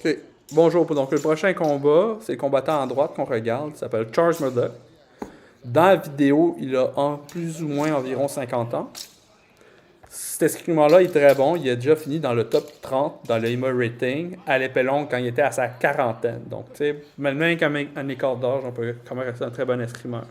Ok. Bonjour. Donc, le prochain combat, c'est le combattant à droite qu'on regarde. Il s'appelle Charles Murdoch. Dans la vidéo, il a plus ou moins environ 50 ans. Cet escrimeur-là est très bon. Il a déjà fini dans le top 30 dans le EMA rating à l'épée longue quand il était à sa quarantaine. Donc, tu sais, même qu'un écart d'âge, on peut quand même rester un très bon escrimeur.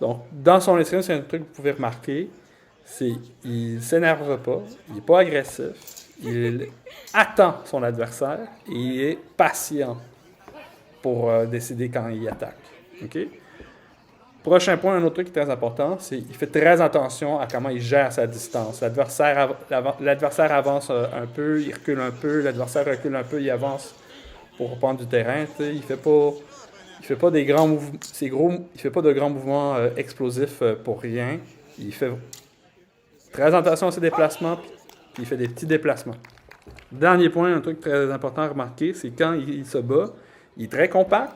Donc, dans son escrime, c'est un truc que vous pouvez remarquer. C'est il s'énerve pas, il n'est pas agressif, il attend son adversaire et il est patient pour décider quand il attaque. OK? Prochain point, un autre truc qui est très important, c'est qu'il fait très attention à comment il gère sa distance. L'adversaire avance un peu, il recule un peu, l'adversaire recule un peu, il avance pour reprendre du terrain. Il fait pas des grands mouvements, il fait pas de grands mouvements explosifs pour rien. Il fait très attention à ses déplacements, puis il fait des petits déplacements. Dernier point, un truc très important à remarquer, c'est quand il se bat, il est très compact.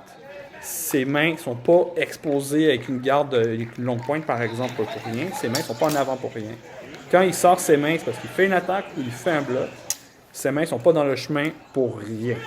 Ses mains ne sont pas exposées avec une garde, avec une longue pointe, par exemple, pour rien. Ses mains ne sont pas en avant pour rien. Quand il sort ses mains, c'est parce qu'il fait une attaque ou il fait un bloc. Ses mains ne sont pas dans le chemin pour rien.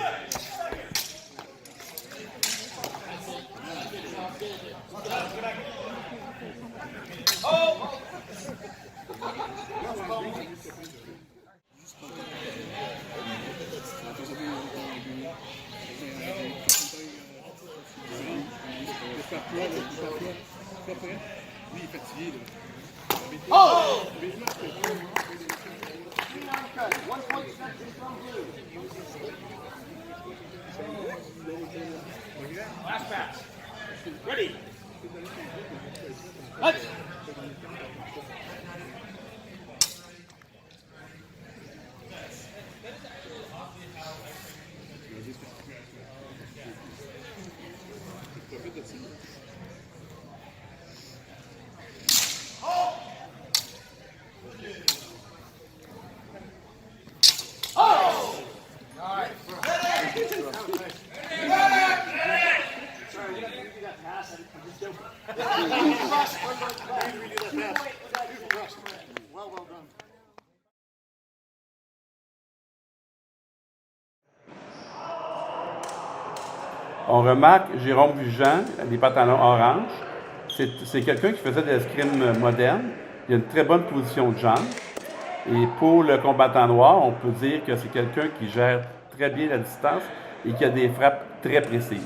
On remarque Jérôme Vigent, des pantalons orange. C'est quelqu'un qui faisait de l'escrime moderne. Il a une très bonne position de jambe. Et pour le combattant noir, on peut dire que c'est quelqu'un qui gère très bien la distance et qui a des frappes très précises.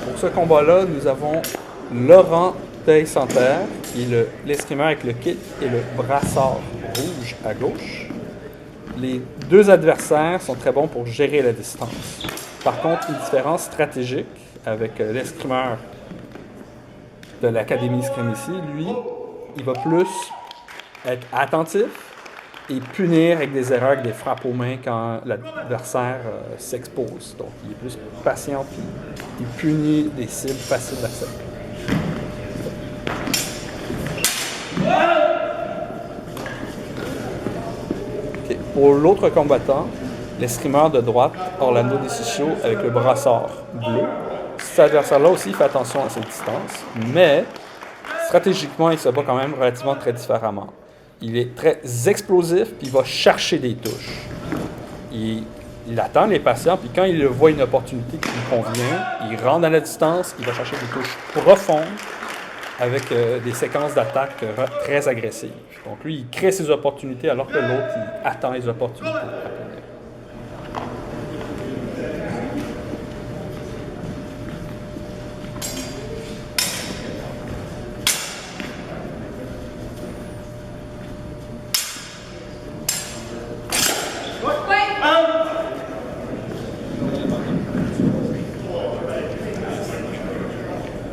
Pour ce combat-là, nous avons Laurent Teil-Santerre, qui est l'escrimeur avec le kit et le brassard rouge à gauche. Les deux adversaires sont très bons pour gérer la distance. Par contre, une différence stratégique avec l'escrimeur de l'Académie Escrime ici, lui, il va plus être attentif et punir avec des erreurs, avec des frappes aux mains quand l'adversaire s'expose. Donc, il est plus patient puis il punit des cibles faciles d'accès. Okay. Pour l'autre combattant, l'escrimeur de droite, Orlando DeCiccio, avec le brassard bleu. Cet adversaire-là aussi fait attention à ses distances, mais stratégiquement, il se bat quand même relativement très différemment. Il est très explosif, puis il va chercher des touches. Il attend les patients, puis quand il voit une opportunité qui lui convient, il rentre dans la distance, il va chercher des touches profondes avec des séquences d'attaque très agressives. Donc lui, il crée ses opportunités alors que l'autre, il attend les opportunités.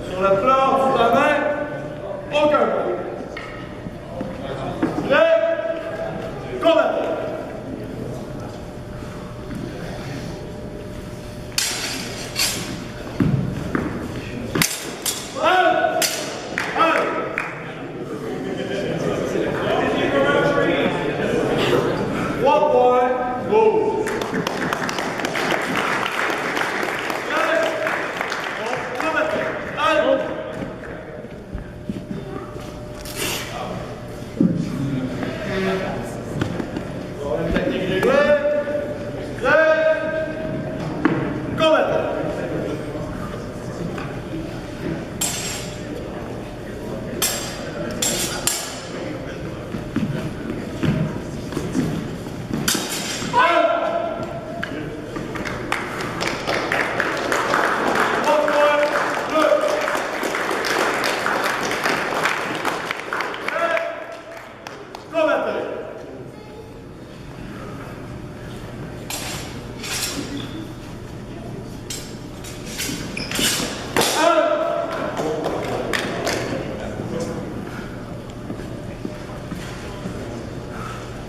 Sur le plan, sur la main, aucun point. Prêt? Combat! Trois points, go!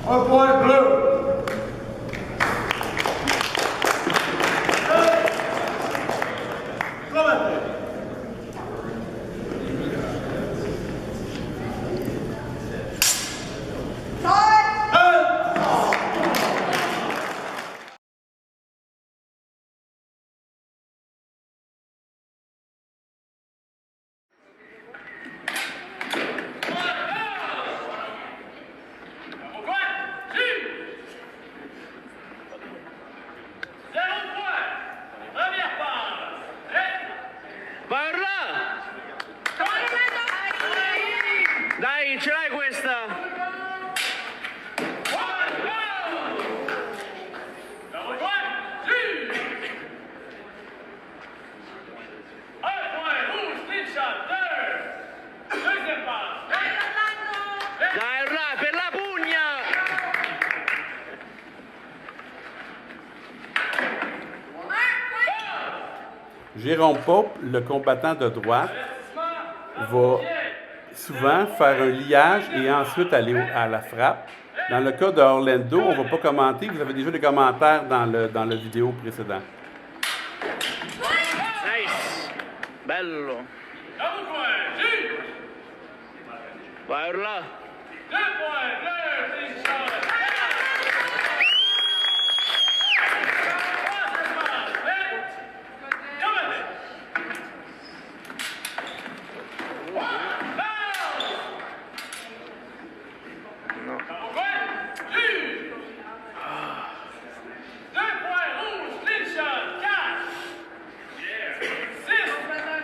Un point bleu. Dai, ce l'hai questa? Dai, Orlando, per la pugna! Jérôme Pope, le combattant de droite, va souvent faire un liage et ensuite aller à la frappe. Dans le cas d'Orlando, on ne va pas commenter. Vous avez déjà des commentaires dans le vidéo précédent. Nice! Bello! Vai, Orlando!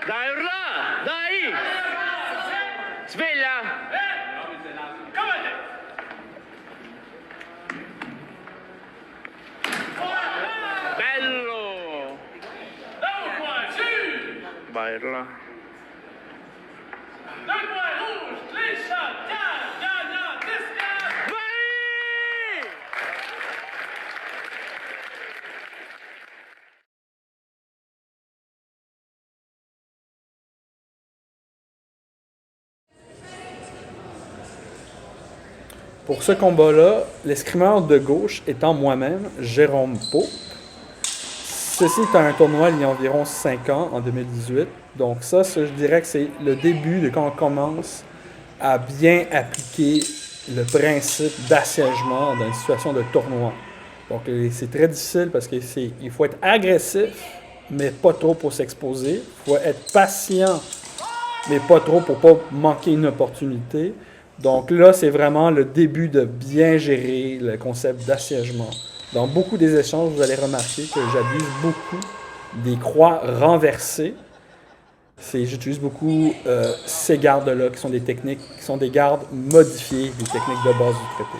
Dai, Orlando! Dai! Sveglia! Bello! Vai, Orlando! Vai! Pour ce combat-là, l'escrimeur de gauche étant moi-même, Jérôme Pope. Ceci est un tournoi il y a environ 5 ans, en 2018. Donc ça, je dirais que c'est le début de quand on commence à bien appliquer le principe d'assiègement dans une situation de tournoi. Donc, c'est très difficile parce qu'il faut être agressif, mais pas trop pour s'exposer. Il faut être patient, mais pas trop pour pas manquer une opportunité. Donc là, c'est vraiment le début de bien gérer le concept d'assiègement. Dans beaucoup des échanges, vous allez remarquer que j'abuse beaucoup des croix renversées. J'utilise beaucoup ces gardes-là, qui sont des techniques, qui sont des gardes modifiées, des techniques de base du traité.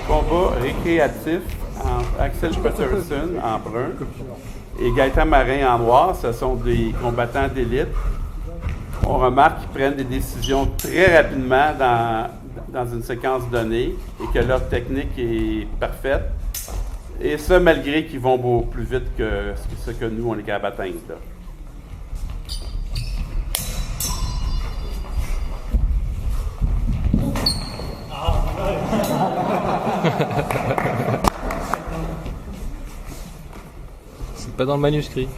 Combat récréatif entre Axel Peterson en brun et Gaëtan Marin en noir. Ce sont des combattants d'élite. On remarque qu'ils prennent des décisions très rapidement dans une séquence donnée et que leur technique est parfaite. Et ça, malgré qu'ils vont beaucoup plus vite que ce que nous, on est capable d'atteindre. Là. C'est pas dans le manuscrit.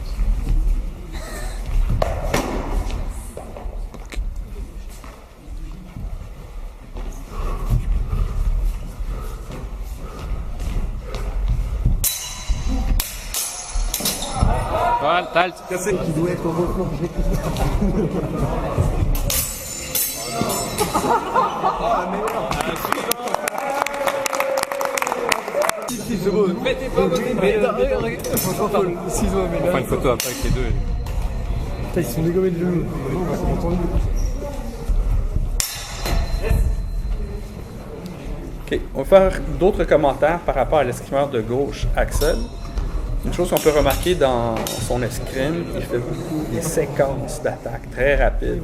Voilà, t'as le cassé. Qui doit être reforgé. C'est beau. Mettez pas votre ciseaux, mais là. On fera une photo après avec les deux. Putain, ils sont dégommés de genoux. OK. On va faire d'autres commentaires par rapport à l'escrimeur de gauche, Axel. Une chose qu'on peut remarquer dans son escrime, il fait beaucoup des séquences d'attaque très rapides.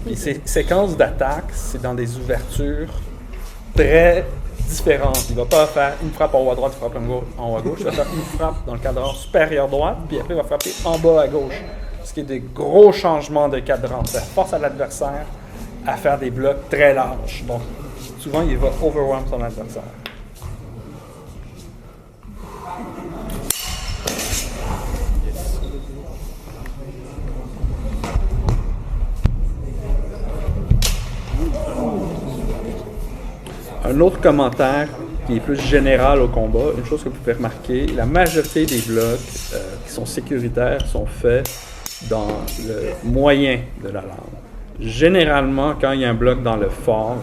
Et ces séquences d'attaque, c'est dans des ouvertures très différentes. Il ne va pas faire une frappe en haut à droite, une frappe en haut à gauche. Il va faire une frappe dans le cadran supérieur droite, puis après il va frapper en bas à gauche. Ce qui est des gros changements de cadran. Ça force à l'adversaire à faire des blocs très larges. Donc, souvent, il va overwhelm son adversaire. Un autre commentaire qui est plus général au combat, une chose que vous pouvez remarquer, la majorité des blocs qui sont sécuritaires sont faits dans le moyen de la lame. Généralement, quand il y a un bloc dans le fort,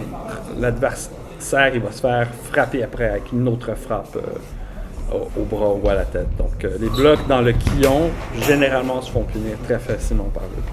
l'adversaire il va se faire frapper après avec une autre frappe au bras ou à la tête. Donc, les blocs dans le quillon, généralement, se font punir très facilement par eux.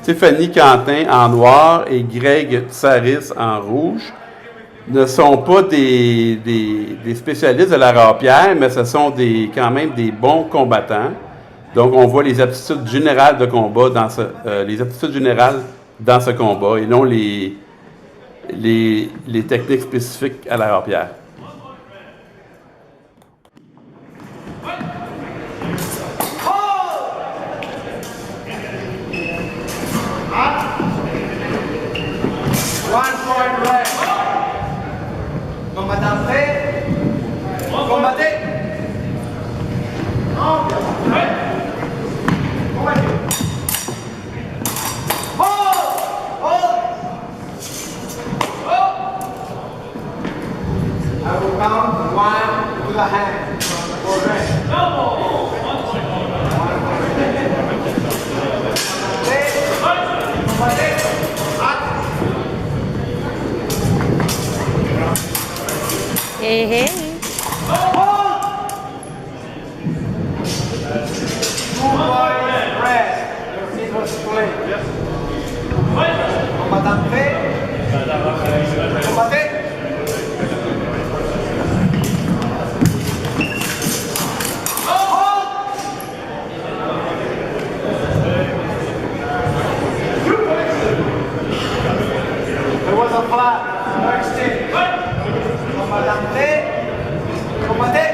Stéphanie Quentin en noir et Greg Tsaris en rouge ne sont pas des spécialistes de la rapière, mais ce sont quand même des bons combattants. Donc, on voit les aptitudes générales de combat dans ce combat et non les techniques spécifiques à la rapière. One point red. Combattant prêt. Combattez. Combattez. Hold! Hold! Hold! I will count one with a hand. For red. Combattez. Hey, hey. 2 points red. Your seat was split. Combattant prêt. Combattez. There was a flat. Combattant prêt. Combattez.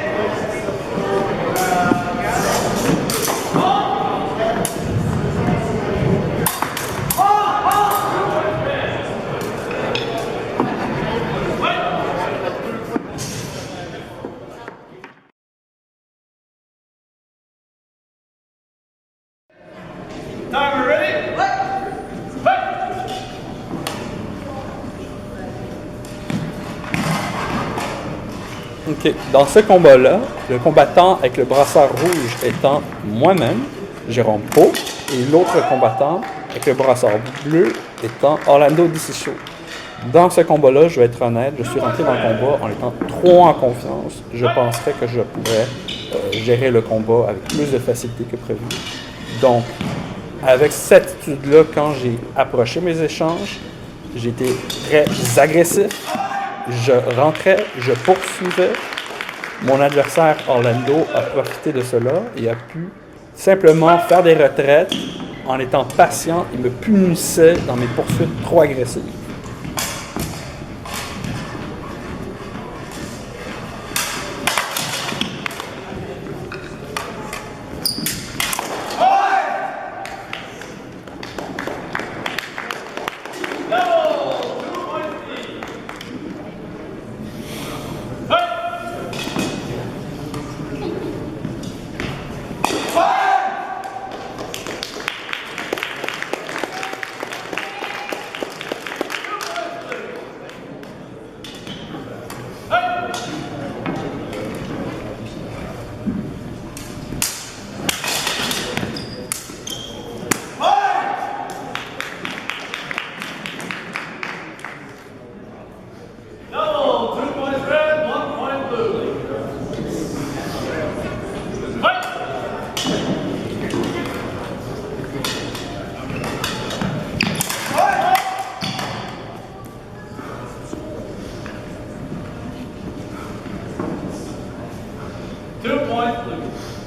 Timer ready? OK. Dans ce combat-là, le combattant avec le brassard rouge étant moi-même, Jérôme Pau, et l'autre combattant avec le brassard bleu étant Orlando DiCiccio. Dans ce combat-là, je vais être honnête, je suis rentré dans le combat en étant trop en confiance. Je penserais que je pourrais gérer le combat avec plus de facilité que prévu. Donc, avec cette attitude-là, quand j'ai approché mes échanges, j'étais très agressif. Je rentrais, je poursuivais. Mon adversaire Orlando a profité de cela et a pu simplement faire des retraites en étant patient et me punissait dans mes poursuites trop agressives. Two points, Luke.